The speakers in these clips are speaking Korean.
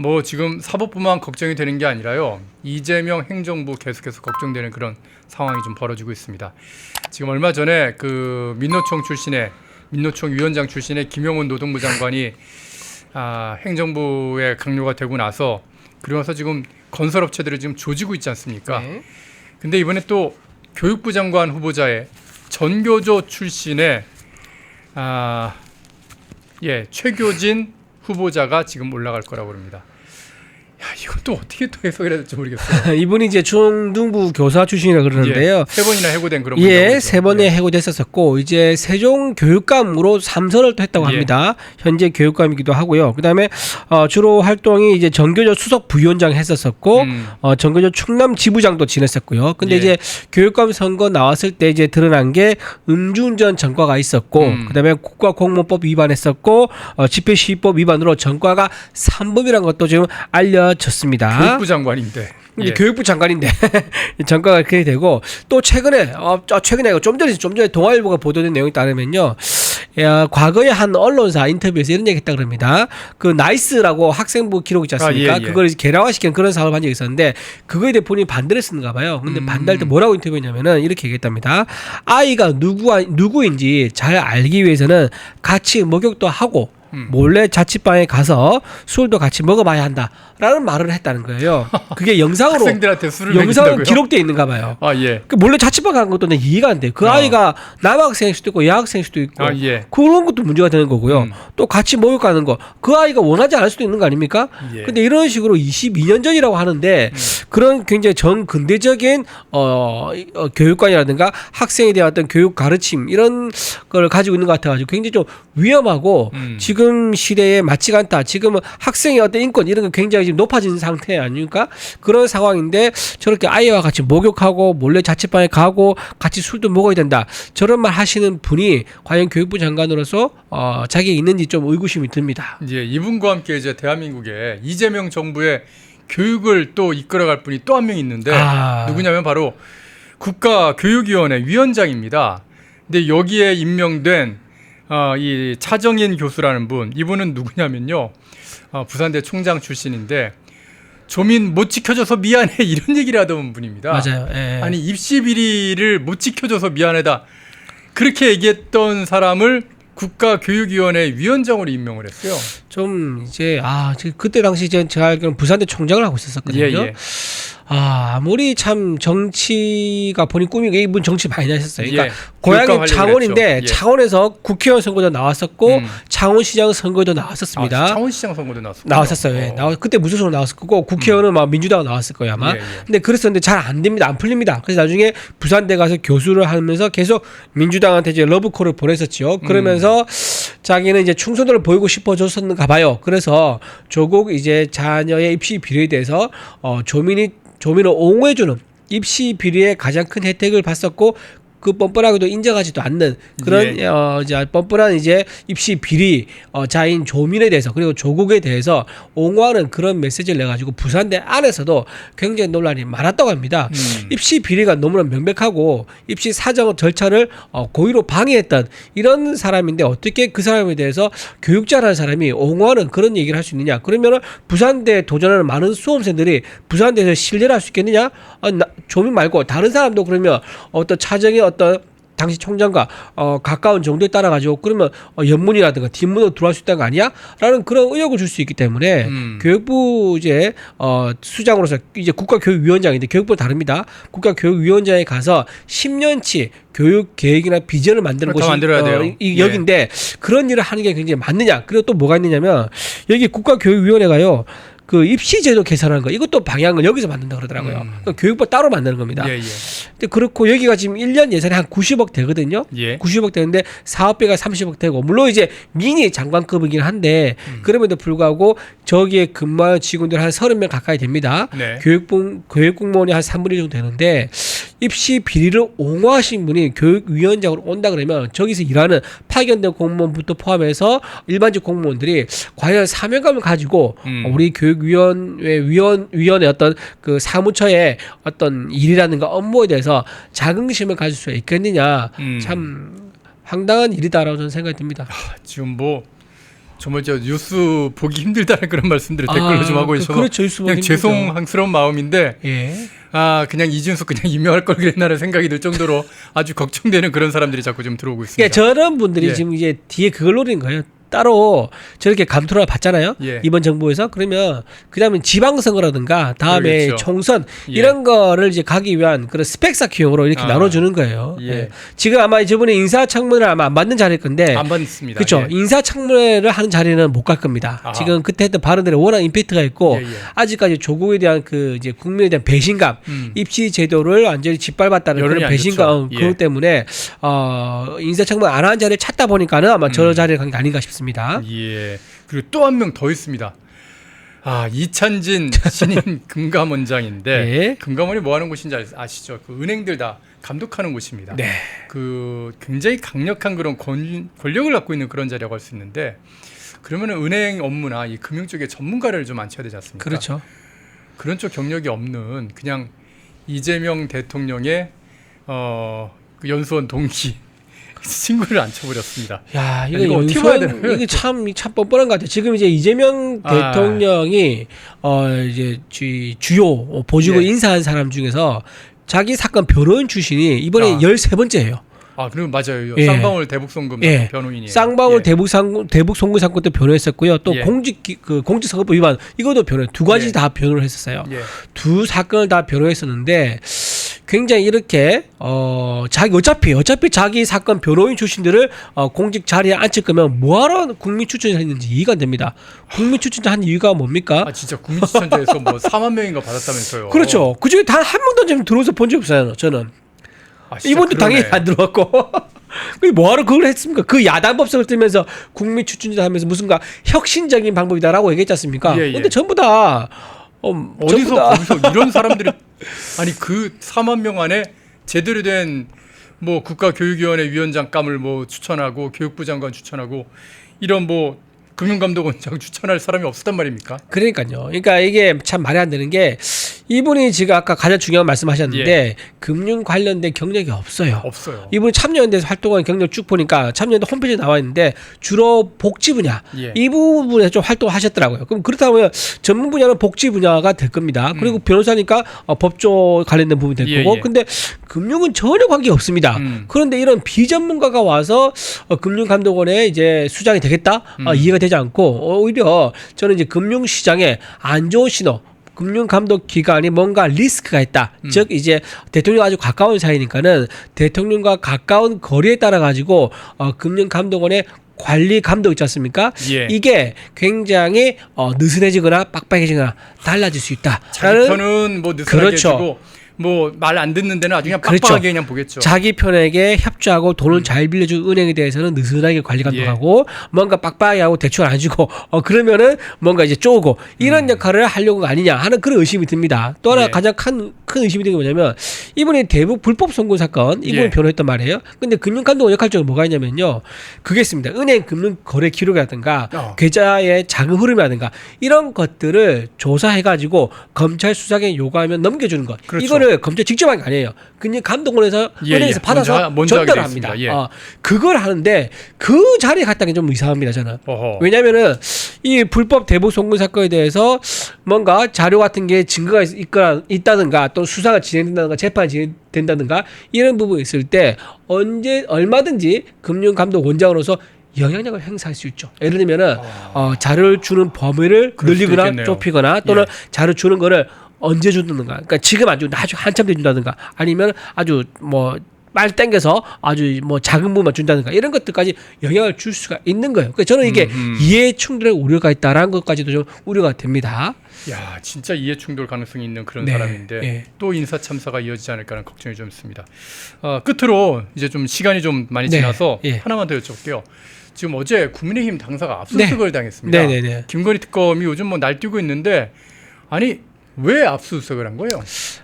뭐 지금 사법부만 걱정이 되는 게 아니라요. 이재명 행정부 계속해서 걱정되는 그런 상황이 좀 벌어지고 있습니다. 지금 얼마 전에 그 민노총 위원장 출신의 김용훈 노동부 장관이 행정부의 강요가 되고 나서 그러면서 지금 건설업체들을 지금 조지고 있지 않습니까? 네. 근데 이번에 또 교육부 장관 후보자의 전교조 출신의 최교진 후보자가 지금 올라갈 거라고 합니다. 야, 이것도 어떻게 또 해석을 해야 될지 모르겠어요. 이분이 이제 중등부 교사 출신이라 그러는데요. 예, 3번이나 해고된 그런 예, 3번에 해고됐었고 이제 세종 교육감으로 3선을 또 했다고 합니다. 현재 교육감이기도 하고요. 그다음에 주로 활동이 이제 전교조 수석 부위원장 했었었고 전교조 충남 지부장도 지냈었고요. 근데 이제 교육감 선거 나왔을 때 이제 드러난 게 음주운전 전과가 있었고 그다음에 국가공무법 위반했었고 집회시위법 위반으로 전과가 3범이라는 것도 지금 알려졌습니다. 교육부 장관인데. 이제 교육부 장관인데 전과가 그렇게 되고 또 최근에 좀 전에 동아일보가 보도된 내용에 따르면요. 과거에 한 언론사 인터뷰에서 이런 얘기했다 그럽니다. 그 나이스라고 학생부 기록 있지 않습니까? 그걸 개량화시키는 그런 사업을 한 적이 있었는데 그거에 대해 본인이 반대를 했었는가 봐요. 근데 반대할 때 뭐라고 인터뷰했냐면은 이렇게 얘기했답니다. 아이가 누구인지 잘 알기 위해서는 같이 목욕도 하고 몰래 자취방에 가서 술도 같이 먹어봐야 한다라는 말을 했다는 거예요. 그게 영상으로 학생들한테 술을 영상으로 기록돼 있는가 봐요. 그 몰래 자취방 간 것도 이해가 안 돼. 그 아이가 남학생일 수도 있고 여학생일 수도 있고 그런 것도 문제가 되는 거고요. 또 같이 목욕 가는 거 그 아이가 원하지 않을 수도 있는 거 아닙니까? 근데 이런 식으로 22년 전이라고 하는데 그런 굉장히 정근대적인 교육관이라든가 학생에 대한 어떤 교육 가르침 이런 걸 가지고 있는 것 같아가지고 굉장히 좀 위험하고 지금 시대에 맞지가 않다. 지금은 학생의 어떤 인권 이런 게 굉장히 지금 높아진 상태 아닙니까? 그런 상황인데 저렇게 아이와 같이 목욕하고 몰래 자취방에 가고 같이 술도 먹어야 된다. 저런 말 하시는 분이 과연 교육부 장관으로서 자격이 있는지 좀 의구심이 듭니다. 이분과 함께 이제 대한민국의 이재명 정부의 교육을 또 이끌어갈 분이 또 한 명 있는데 누구냐면 바로 국가교육위원회 위원장입니다. 근데 여기에 임명된 이 차정인 교수라는 분, 이분은 누구냐면요, 부산대 총장 출신인데 조민 못 지켜줘서 미안해 이런 얘기를 하던 분입니다. 맞아요. 아니 입시 비리를 못 지켜줘서 미안하다 그렇게 얘기했던 사람을 국가교육위원회 위원장으로 임명을 했어요. 좀 이제 그때 당시 제가 알기로는 부산대 총장을 하고 있었거든요. 아무리 참 정치가 본인 꿈이고 이분 정치 많이 하셨어요. 그러니까 고향이 창원인데 창원에서 국회의원 선거도 나왔었고 창원시장 선거도 나왔었습니다. 창원시장 선거도 나왔었어요. 그때 무소속으로 나왔을 거고 국회의원은 막 민주당 나왔을 거예요 아마. 근데 그랬었는데 잘 안 됩니다. 안 풀립니다. 그래서 나중에 부산대 가서 교수를 하면서 계속 민주당한테 이제 러브콜을 보냈었죠. 그러면서 자기는 이제 충성도를 보이고 싶어졌었는가 봐요. 그래서 조국 이제 자녀의 입시 비리에 대해서 조민을 옹호해주는 입시 비리의 가장 큰 혜택을 봤었고 그 뻔뻔하게도 인정하지도 않는 그런 뻔뻔한 이제 입시 비리 자인 조민에 대해서 그리고 조국에 대해서 옹호하는 그런 메시지를 내가지고 부산대 안에서도 굉장히 논란이 많았다고 합니다. 입시 비리가 너무나 명백하고 입시 사정 절차를 고의로 방해했던 이런 사람인데 어떻게 그 사람에 대해서 교육자라는 사람이 옹호하는 그런 얘기를 할 수 있느냐? 그러면은 부산대 도전하는 많은 수험생들이 부산대에서 신뢰를 할 수 있겠느냐? 조민 말고 다른 사람도 그러면 어떤 차정의 어떤 당시 총장과 가까운 정도에 따라 가지고 그러면 연문이라든가 뒷문으로 들어갈 수 있다는 거 아니야? 라는 그런 의혹을 줄 수 있기 때문에 교육부 이제 수장으로서 이제 국가교육위원장인데 교육부는 다릅니다. 국가교육위원장에 가서 10년치 교육 계획이나 비전을 만드는 곳이 여기인데 그런 일을 하는 게 굉장히 맞느냐? 그리고 또 뭐가 있느냐면 여기 국가교육위원회가요. 그 입시제도 개선하는 거 이것도 방향을 여기서 만든다 그러더라고요. 그러니까 교육부 따로 만드는 겁니다. 근데 그렇고 여기가 지금 1년 예산이 한 90억 되거든요. 90억 되는데 사업비가 30억 되고 물론 이제 미니 장관급이긴 한데 그럼에도 불구하고 저기에 근무하는 직원들 한 30명 가까이 됩니다. 교육공무원이 한 3분의 1 정도 되는데 입시 비리를 옹호하신 분이 교육위원장으로 온다 그러면 저기서 일하는 파견된 공무원부터 포함해서 일반직 공무원들이 과연 사명감을 가지고 우리 교육위원회 어떤 그 사무처의 어떤 일이라든가 업무에 대해서 자긍심을 가질 수 있겠느냐 참 황당한 일이다라고 저는 생각이 듭니다. 지금 뭐 정말 저 뉴스 보기 힘들다는 그런 말씀들을 댓글로 좀 하고 있어서 그렇죠. 뉴스 보기 그냥 힘들죠. 죄송스러운 마음인데 예. 그냥 이준석 그냥 임명할 걸 그랬나라는 생각이 들 정도로 아주 걱정되는 그런 사람들이 자꾸 좀 들어오고 있습니다. 그러니까 저런 분들이 예. 지금 이제 뒤에 그걸 노린 거예요. 따로 저렇게 감투를 받잖아요. 예. 이번 정부에서. 그러면 그다음에 지방선거라든가 다음에 그렇죠. 총선 예. 이런 거를 이제 가기 위한 그런 스펙 쌓기용으로 이렇게 나눠주는 거예요. 예. 예. 지금 아마 저번에 인사청문회를 아마 안 받는 자리일 건데 안 받습니다. 그렇죠. 예. 인사청문회를 하는 자리는 못 갈 겁니다. 아하. 지금 그때 했던 발언들이 워낙 임팩트가 있고 예, 예. 아직까지 조국에 대한 그 이제 국민에 대한 배신감, 입시 제도를 완전히 짓밟았다는 여론이 그런 안 배신감 좋죠. 예. 그것 때문에 인사청문 안 하는 자리를 찾다 보니까는 아마 저 자리에 간 게 아닌가 싶습니다. 예. 그리고 또 한 명 더 있습니다. 이찬진 신임 금감원장인데 예. 금감원이 뭐 하는 곳인지 아시죠? 그 은행들 다 감독하는 곳입니다. 네. 그 굉장히 강력한 그런 권력을 갖고 있는 그런 자리라고 할 수 있는데 그러면은 은행 업무나 이 금융 쪽에 전문가를 좀 앉혀야 되지 않습니까? 그렇죠. 그런 쪽 경력이 없는 그냥 이재명 대통령의 그 연수원 동기 친구를 앉혀버렸습니다. 야, 이거 어떻게 봐야 되나요? 이게 참 뻔뻔한 것 같아요. 지금 이제 이재명 대통령이 이제 주요 보직을 예. 인사한 사람 중에서 자기 사건 변호인 출신이 이번에 13번째예요. 그리고 맞아요. 예. 쌍방울 대북송금 예. 변호인이에요. 쌍방울 예. 대북 송금 사건 도 변호했었고요. 또 예. 공직선거법 위반 이것도 변호. 두 가지 예. 다 변호를 했었어요. 예. 두 사건을 다 변호했었는데 굉장히 이렇게 어차피 자기 사건 변호인 출신들을 공직 자리에 앉힐 거면 뭐하러 국민 추천을 했는지 이해가 안 됩니다. 국민 추천자 한 이유가 뭡니까? 진짜 국민추천제에서 뭐 4만 명인가 받았다면서요. 그렇죠. 그중에 단 한 명도 지금 들어와서 본 적 없어요. 저는. 진짜 이분도 그러네. 당연히 안 들어왔고. 뭐하러 그걸 했습니까? 그 야당 법석을 뜨면서 국민 추천자 하면서 무슨가 혁신적인 방법이다라고 얘기했지 않습니까? 예, 예. 근데 전부 다 거기서 이런 사람들이 그 4만 명 안에 제대로 된 뭐 국가교육위원회 위원장감을 뭐 추천하고 교육부 장관 추천하고 이런 뭐 금융감독원장 추천할 사람이 없었단 말입니까? 그러니까요. 그러니까 이게 참 말이 안 되는 게 이분이 지금 아까 가장 중요한 말씀하셨는데 예. 금융 관련된 경력이 없어요. 없어요. 이분이 참여연대에서 활동한 경력 쭉 보니까 참여연대 홈페이지에 나와 있는데 주로 복지 분야 예. 이 부분에 좀 활동하셨더라고요. 그럼 그렇다면 전문 분야는 복지 분야가 될 겁니다. 그리고 변호사니까 법조 관련된 부분이 될 예, 거고, 예. 근데 금융은 전혀 관계 없습니다. 그런데 이런 비전문가가 와서 금융감독원에 이제 수장이 되겠다 이해가 되지 않고 오히려 저는 이제 금융시장에 안 좋은 신호. 금융감독기관이 뭔가 리스크가 있다. 즉 이제 대통령과 아주 가까운 사이니까는 대통령과 가까운 거리에 따라 가지고 금융감독원의 관리 감독 있지 않습니까? 예. 이게 굉장히 느슨해지거나 빡빡해지거나 달라질 수 있다. 자기 편은 뭐 느슨하게 그렇죠. 해주고 뭐 말 안 듣는 데는 아주 그냥 그렇죠. 빡빡하게 그냥 보겠죠. 자기 편에게 협조하고 돈을 잘 빌려준 은행에 대해서는 느슨하게 관리 감독하고 뭔가 빡빡하게 하고 대출 안 주고 그러면은 뭔가 이제 쪼고 이런 역할을 하려고 아니냐 하는 그런 의심이 듭니다. 또 하나 예. 가장 큰 의심이 든 게 뭐냐면 이분이 대북 불법 송금 사건 이분이 예. 변호했단 말이에요. 근데 금융감독원 역할적으로 뭐가 있냐면요. 그게 있습니다. 은행 금융 거래 기록이라든가 계좌의 자금 흐름이라든가 이런 것들을 조사해가지고 검찰 수사에 요구하면 넘겨주는 것. 그렇죠. 이거를 검찰 직접 한 게 아니에요. 그냥 감독원에서 예, 은행에서 예. 받아서 먼저 하게 전달을 돼 있습니다. 합니다. 예. 그걸 하는데 그 자리에 갔다는 게 좀 이상합니다. 저는. 어허. 왜냐하면은 이 불법 대북 송금 사건에 대해서 뭔가 자료 같은 게 증거가 있다든가 또 수사가 진행된다든가 재판이 진행된다든가 이런 부분이 있을 때 얼마든지 금융감독원장으로서 영향력을 행사할 수 있죠. 예를 들면은 자료를 주는 범위를 그럴 수도 늘리거나 있겠네요. 좁히거나 또는 예. 자료 주는 거를 언제 준다든가, 그러니까 지금 아주 한참 돼 준다든가, 아니면 아주 뭐 빨리 땡겨서 아주 뭐 작은 부분만 준다든가 이런 것들까지 영향을 줄 수가 있는 거예요. 그러니까 저는 이게 이해 충돌의 우려가 있다라는 것까지도 좀 우려가 됩니다. 야, 진짜 이해 충돌 가능성이 있는 그런 네, 사람인데 네. 또 인사 참사가 이어지지 않을까라는 걱정이 좀 있습니다. 끝으로 이제 좀 시간이 좀 많이 네, 지나서 예. 하나만 더 여쭤볼게요. 지금 어제 국민의힘 당사가 압수수색을 당했습니다. 네네네. 김건희 특검이 요즘 뭐 날뛰고 있는데 아니 왜 압수수색을 한 거예요?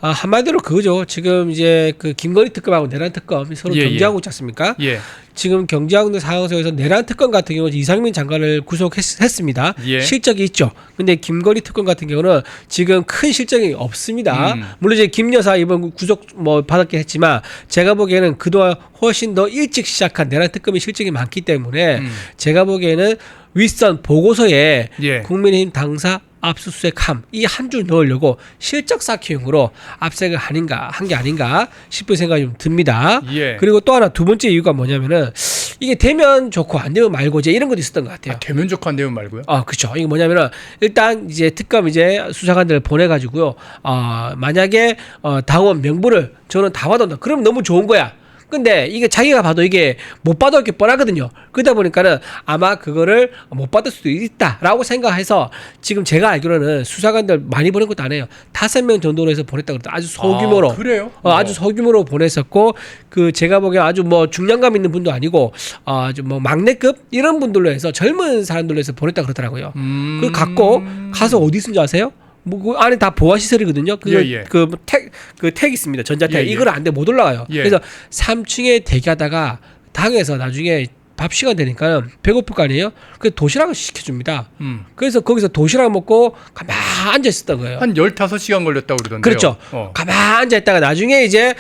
한마디로 그거죠. 지금 이제 그 김건희 특검하고 내란 특검이 서로 예, 경쟁하고 있지 않습니까? 예. 지금 경쟁하고 있는 상황 속에서 내란 특검 같은 경우는 이상민 장관을 구속했습니다. 예. 실적이 있죠. 근데 김건희 특검 같은 경우는 지금 큰 실적이 없습니다. 물론 이제 김 여사 이번 구속 뭐 받았긴 했지만 제가 보기에는 그동안 훨씬 더 일찍 시작한 내란 특검이 실적이 많기 때문에 제가 보기에는 윗선 보고서에 예. 국민의힘 당사 압수수색함 이 한 줄 넣으려고 실적 쌓기용으로 압색을 한 게 아닌가 싶은 생각이 좀 듭니다. 예. 그리고 또 하나 두 번째 이유가 뭐냐면은 이게 되면 좋고 안 되면 말고 이제 이런 것도 있었던 것 같아요. 되면 좋고 안 되면 말고요? 그렇죠. 이게 뭐냐면은 일단 이제 특검 이제 수사관들을 보내가지고요. 만약에 당원 명부를 저는 다 받았다. 그러면 너무 좋은 거야. 근데 이게 자기가 봐도 이게 못 받을 게 뻔하거든요. 그러다 보니까는 아마 그거를 못 받을 수도 있다라고 생각해서 지금 제가 알기로는 수사관들 많이 보낸 것도 아니에요. 5명 정도로 해서 보냈다고 그랬다. 아주 소규모로. 그래요? 아주 소규모로 보냈었고 그 제가 보기엔 아주 뭐 중량감 있는 분도 아니고 아주 뭐 막내급 이런 분들로 해서 젊은 사람들로 해서 보냈다 그러더라고요. 그걸 갖고 가서 어디 쓴지 아세요? 뭐 그 안에 다 보안 시설이거든요. 그택 있습니다. 전자택. 이걸 안 돼 못 올라가요. 그래서 3층에 대기하다가 당에서 나중에 밥 시간 되니까 배고플 거 아니에요? 그래서 도시락을 시켜줍니다. 그래서 거기서 도시락 먹고 가만 앉아 있었던 거예요. 한 15시간 걸렸다고 그러던데요. 그렇죠. 가만 앉아 있다가 나중에 이제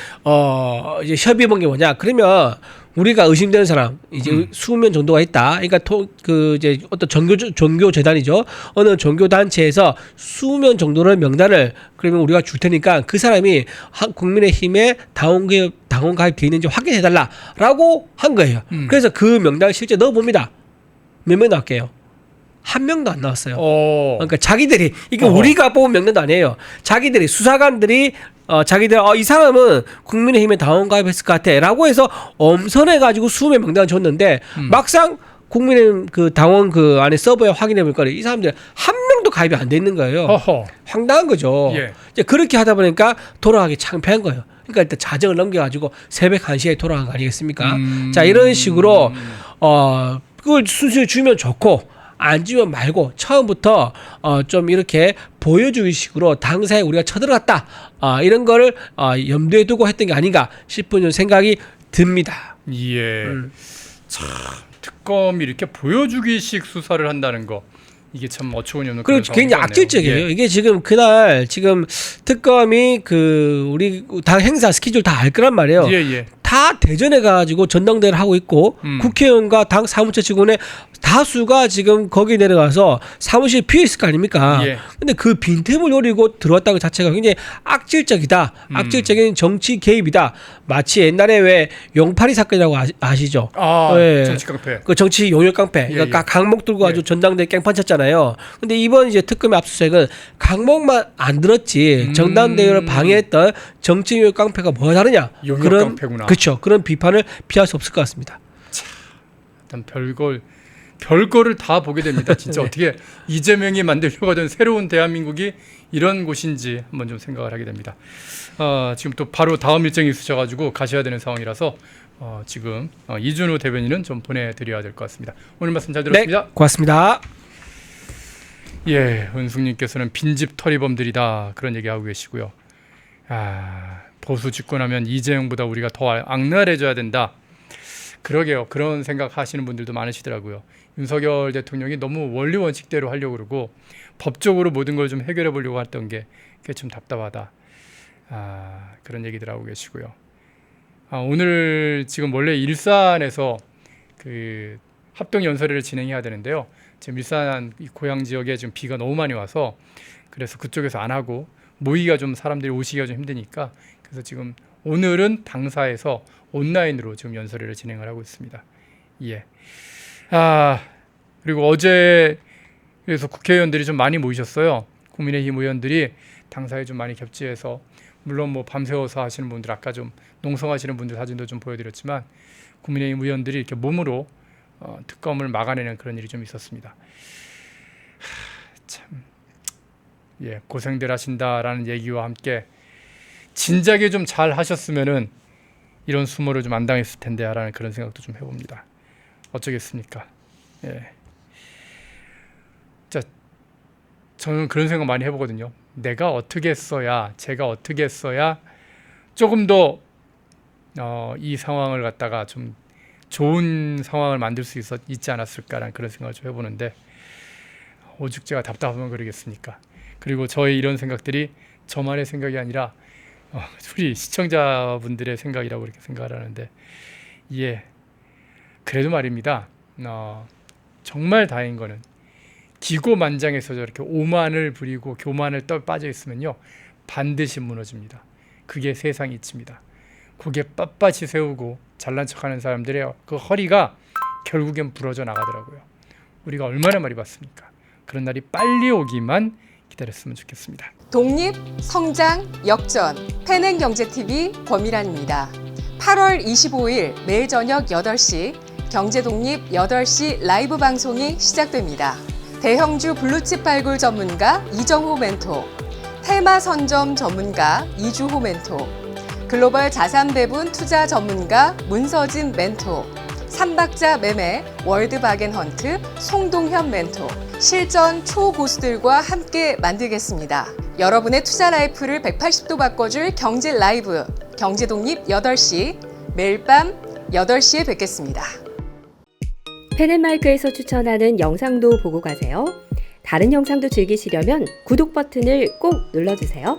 이제 협의 본 게 뭐냐? 그러면 우리가 의심되는 사람 이제 20명 정도가 있다. 그러니까 그 이제 어떤 종교 재단이죠. 어느 종교 단체에서 20명 정도의 명단을 그러면 우리가 줄 테니까 그 사람이 국민의힘에 당원 가입돼 있는지 확인해 달라라고 한 거예요. 그래서 그 명단을 실제 넣어 봅니다. 몇 명 나올게요? 한 명도 안 나왔어요. 그러니까 자기들이 이게 우리가 뽑은 명단도 아니에요. 자기들이 수사관들이 자기들 이 사람은 국민의힘에 당원 가입했을 것 같아라고 해서 엄선해가지고 수음의 명단을 줬는데 막상 국민의힘 그 당원 그 안에 서버에 확인해 보니까 이 사람들 한 명도 가입이 안 돼 있는 거예요. 황당한 거죠. 예. 이제 그렇게 하다 보니까 돌아가기 창피한 거예요. 그러니까 일단 자정을 넘겨가지고 새벽 1시에 돌아간 거 아니겠습니까? 자 이런 식으로 그걸 순수히 주면 좋고 안 주면 말고 처음부터 좀 이렇게 보여주기 식으로 당사에 우리가 쳐들어갔다 이런 거를 염두에 두고 했던 게 아닌가 싶은 생각이 듭니다. 예. 참 특검이 이렇게 보여주기식 수사를 한다는 거 이게 참 어처구니 없는 그리고 굉장히 악질적이에요. 이게 지금 그날 지금 특검이 그 우리 당 행사 스케줄 다 알 거란 말이에요. 다 대전에 가지고 전당대회를 하고 있고 국회의원과 당 사무처 직원의 다수가 지금 거기 내려가서 사무실 비어 있을 거 아닙니까? 근데 그 빈틈을 노리고 들어왔다는 것 자체가 굉장히 악질적이다. 악질적인 정치 개입이다. 마치 옛날에 왜 용파리 사건이라고 아시죠? 정치 깡패. 그 정치 용역 깡패. 그러니까 강목 들고 가지고 전당대회 깽판 쳤잖아요. 근데 이번 이제 특검의 압수수색은 강목만 안 들었지 전당대회를 방해했던 정치 용역 깡패가 뭐가 다르냐? 용역 깡패구나. 그렇죠. 그런 비판을 피할 수 없을 것 같습니다. 일단 별거를 다 보게 됩니다. 진짜 어떻게 이재명이 만들려고 하던 새로운 대한민국이 이런 곳인지 한번 좀 생각을 하게 됩니다. 지금 또 바로 다음 일정이 있으셔가지고 가셔야 되는 상황이라서 지금 이준우 대변인은 좀 보내드려야 될 것 같습니다. 오늘 말씀 잘 들었습니다. 네, 고맙습니다. 예, 은숙님께서는 빈집 털이범들이다 그런 얘기하고 계시고요. 보수 집권하면 이재명보다 우리가 더 악랄해져야 된다. 그러게요. 그런 생각 하시는 분들도 많으시더라고요. 윤석열 대통령이 너무 원리 원칙대로 하려고 그러고 법적으로 모든 걸 좀 해결해 보려고 했던 게 그게 좀 답답하다. 그런 얘기들 하고 계시고요. 오늘 지금 원래 일산에서 그 합동 연설회를 진행해야 되는데요. 지금 일산 고향 지역에 지금 비가 너무 많이 와서 그래서 그쪽에서 안 하고 모이기가 좀 사람들이 오시기가 좀 힘드니까 그래서 지금 오늘은 당사에서 온라인으로 지금 연설회를 진행을 하고 있습니다. 예. 그리고 어제 그래서 국회의원들이 좀 많이 모이셨어요. 국민의힘 의원들이 당사에 좀 많이 겹치해서 물론 뭐 밤새워서 하시는 분들 아까 좀 농성하시는 분들 사진도 좀 보여드렸지만 국민의힘 의원들이 이렇게 몸으로 특검을 막아내는 그런 일이 좀 있었습니다. 참, 예, 고생들 하신다라는 얘기와 함께 진작에 좀 잘 하셨으면은 이런 수모를 좀 안 당했을 텐데라는 그런 생각도 좀 해봅니다. 어쩌겠습니까? 예. 자, 저는 그런 생각 많이 해보거든요. 내가 어떻게 했어야, 제가 어떻게 했어야 조금 더 이 상황을 갖다가 좀 좋은 상황을 만들 수 있지 않았을까라는 그런 생각을 좀 해보는데 오죽 제가 답답하면 그러겠습니까? 그리고 저의 이런 생각들이 저만의 생각이 아니라 우리 시청자분들의 생각이라고 이렇게 생각을 하는데 예, 그래도 말입니다. 정말 다행인 거는 기고만장해서 저렇게 오만을 부리고 교만을 빠져 있으면요 반드시 무너집니다. 그게 세상 이치입니다. 고개 빳빳이 세우고 잘난 척하는 사람들의 그 허리가 결국엔 부러져 나가더라고요. 우리가 얼마나 많이 봤습니까? 그런 날이 빨리 오기만 기다렸으면 좋겠습니다. 독립, 성장, 역전, 패능경제TV 권미란입니다. 8월 25일 매일 저녁 8시 경제독립 8시 라이브 방송이 시작됩니다. 대형주 블루칩 발굴 전문가 이정호 멘토, 테마 선점 전문가 이주호 멘토, 글로벌 자산 배분 투자 전문가 문서진 멘토, 삼박자 매매 월드바겐헌트 송동현 멘토, 실전 초고수들과 함께 만들겠습니다. 여러분의 투자 라이프를 180도 바꿔줄 경제 라이브, 경제독립 8시, 매일 밤 8시에 뵙겠습니다. 펜앤마이크에서 추천하는 영상도 보고 가세요. 다른 영상도 즐기시려면 구독 버튼을 꼭 눌러주세요.